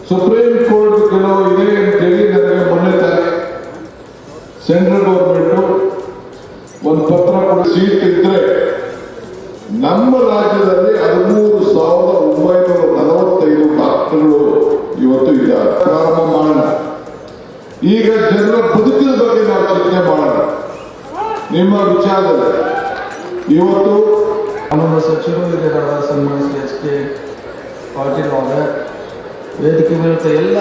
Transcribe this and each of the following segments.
Supreme court ಕೆಲವು ಇದೆ ಅಂತೇಳಿ ನನಗೆ ಮೊನ್ನೆ ಸೆಂಟ್ರಲ್ ಗೌರ್ಮೆಂಟ್ ಒಂದು ಪತ್ರ ಕೊಡಿ. ಸೀಟ್ ಇದ್ರೆ ನಮ್ಮ ರಾಜ್ಯದಲ್ಲಿ 13,945 ಡಾಕ್ಟರ್ಗಳು ಇವತ್ತು ಇದ್ದಾರೆ. ಪ್ರಾರಂಭ ಮಾಡೋಣ. ಈಗ ಜನರ ಬದುಕಿನ ಬಗ್ಗೆ ನಾವು ಚಿಂತೆ ಮಾಡೋಣ. ನಿಮ್ಮ ವಿಚಾರದಲ್ಲಿ ಇವತ್ತು ನಮ್ಮ ಸಚಿವರು ಇದ್ದಾರೆ, ಸನ್ಮಾನಿಸಿ ಎಚ್ ಕೆ ಪಾಟೀಲ್ ಅವರ ವೇದಿಕೆ ಮೇಲೆ ಎಲ್ಲ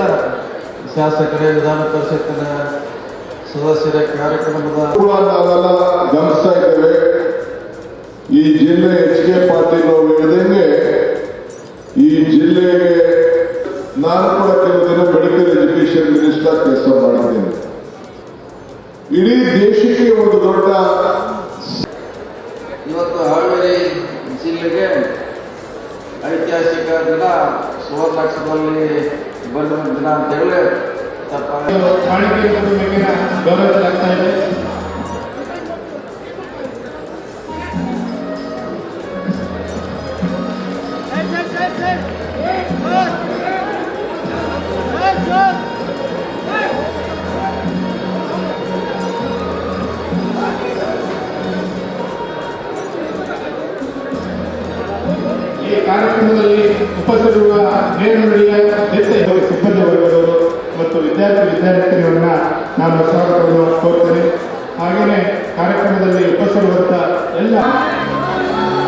ಶಾಸಕರೇ, ವಿಧಾನ ಪರಿಷತ್ತಿನ ಸದಸ್ಯರ ಕಾರ್ಯಕ್ರಮದ ನಾವೆಲ್ಲ ಗಮನಿಸ್ತಾ ಇದ್ದೇವೆ. ಈ ಜಿಲ್ಲೆ ಎಚ್ ಕೆ ಪಾಟೀಲ್ ಅವರು ಹೇಳಿದಂಗೆ ಈ ಜಿಲ್ಲೆಗೆ ನಾನು ಕೂಡ ಕೆಲವು ದಿನ ಮೆಡಿಕಲ್ ಎಜುಕೇಶನ್ ಮಿನಿಸ್ಟರ್ ಕೆಲಸ ಮಾಡಿದ್ದೇನೆ. ಇಡೀ ದೇಶಕ್ಕೆ ಒಂದು ದೊಡ್ಡ ಇವತ್ತು ಹಾವೇರಿ ಜಿಲ್ಲೆಗೆ ಐತಿಹಾಸಿಕ ದಿನ, ಸುವರ್ಣಾಕ್ಷರದಲ್ಲಿ ಬಂದ ದಿನ ಅಂತ ಹೇಳಿ ಗೌರವಿಸಲಾಗ್ತಾ ಇದೆ. ಈ ಕಾರ್ಯಕ್ರಮದಲ್ಲಿ ಉಪಸ್ಥಿತರಿರುವ ನೇರನುಡಿಯ ಸಿಬ್ಬಂದಿ ವರ್ಗದವರು ಮತ್ತು ವಿದ್ಯಾರ್ಥಿನಿಯರನ್ನ ನಾನು ಸ್ವಾಗತವನ್ನು ಕೋರ್ತೇನೆ. ಹಾಗೆಯೇ ಕಾರ್ಯಕ್ರಮದಲ್ಲಿ ಉಪಸ್ಥಿತರಿರುವಂಥ ಎಲ್ಲ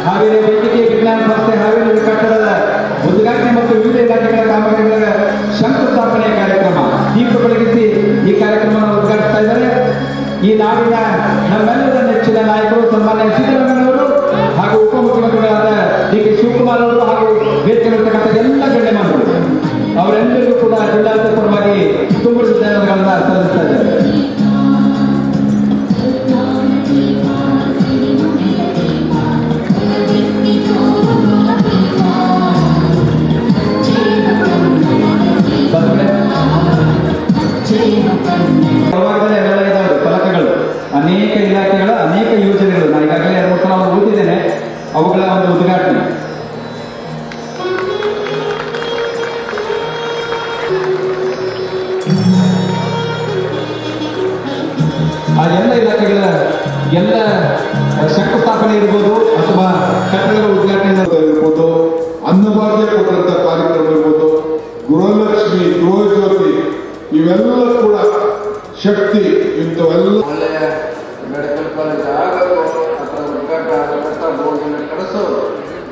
ಹಾವೇರಿ ವೈದ್ಯಕೀಯ ವಿಜ್ಞಾನ ಸಂಸ್ಥೆ ಹಾವೇರಿ ಕಟ್ಟಡದ ಉದ್ಘಾಟನೆ ಮತ್ತು ವಿವಿಧ ಇಲಾಖೆಗಳ ಕಾಮಗಾರಿಗಳ ಶಂಕುಸ್ಥಾಪನೆ ಕಾರ್ಯಕ್ರಮ ದೀಪ ಬೆಳಗಿಸಿ ಈ ಕಾರ್ಯಕ್ರಮವನ್ನು ಉದ್ಘಾಟಿಸ್ತಾ ಇದ್ದಾರೆ. ಈ ನಾಡಿನ ನಮ್ಮೆಲ್ಲರ ನೆಚ್ಚಿನ ನಾಯಕರು ಸನ್ಮಾನ್ಯ ಸಿದ್ದರಾಮಯ್ಯನವರು ಹಾಗೂ ಉಪಮುಖ್ಯಮಂತ್ರಿಗಳಾದ ಡಿ ಕೆ ಶಿವಕುಮಾರ್ ಅವರು ಹಾಗೂ ವೇದಿಕೆಗಳಿರ್ತಕ್ಕಂಥ ಎಲ್ಲ ಗಣ್ಯಮಾನರು ಅವರೆಲ್ಲರಿಗೂ ಕೂಡ ಜಿಲ್ಲಾಡಳಿತ ಪರವಾಗಿ ತುಂಬು ಧನ್ಯವಾದಗಳನ್ನು ಸಲ್ಲಿಸ್ತಾ ಇದ್ದಾರೆ. ಎಲ್ಲ ಇದಾವೆ ಫಲಕಗಳು, ಅನೇಕ ಇಲಾಖೆಗಳ ಅನೇಕ ಯೋಜನೆಗಳು. ನಾನು ಈಗಾಗಲೇ 2 ಸಲ ಓದಿದ್ದೇನೆ ಅವುಗಳ ಒಂದು ಉದ್ಘಾಟನೆ. ಆ ಎಲ್ಲ ಇಲಾಖೆಗಳ ಎಲ್ಲ ಶಂಕುಸ್ಥಾಪನೆ ಇರ್ಬೋದು ಅಥವಾ ಕಟ್ಟಡಗಳ ಉದ್ಘಾಟನೆ ಇರ್ಬೋದು, ಅನ್ನಭಾಗ್ಯ ಕೊಟ್ಟಂತ ಕಾರ್ಯಕ್ರಮ ಇರ್ಬೋದು, ಗೃಹಲಕ್ಷ್ಮಿ, ಗೃಹಜ್ಯೋತಿ, ಇವೆಲ್ಲ ಕೂಡ ಶಕ್ತಿ. ಇಂಥವೆಲ್ಲ ಒಳ್ಳೆಯ ಮೆಡಿಕಲ್ ಕಾಲೇಜ್ ಆಗಬೇಕು ಅಥವಾ ಉದ್ಘಾಟನೆ ಆಗಬೇಕಂತ ಬೋರ್ಡಿನ ಕಳಿಸೋರು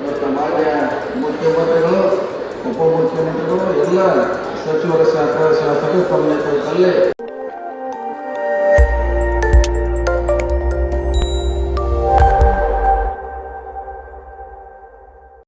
ಇವತ್ತು ಮಾನ್ಯ ಮುಖ್ಯಮಂತ್ರಿಗಳು, ಉಪಮುಖ್ಯಮಂತ್ರಿಗಳು, ಎಲ್ಲ ಸಚಿವರ ಶಾಸಕರು ತಮ್ಮ ನೇತೃತ್ವದಲ್ಲಿ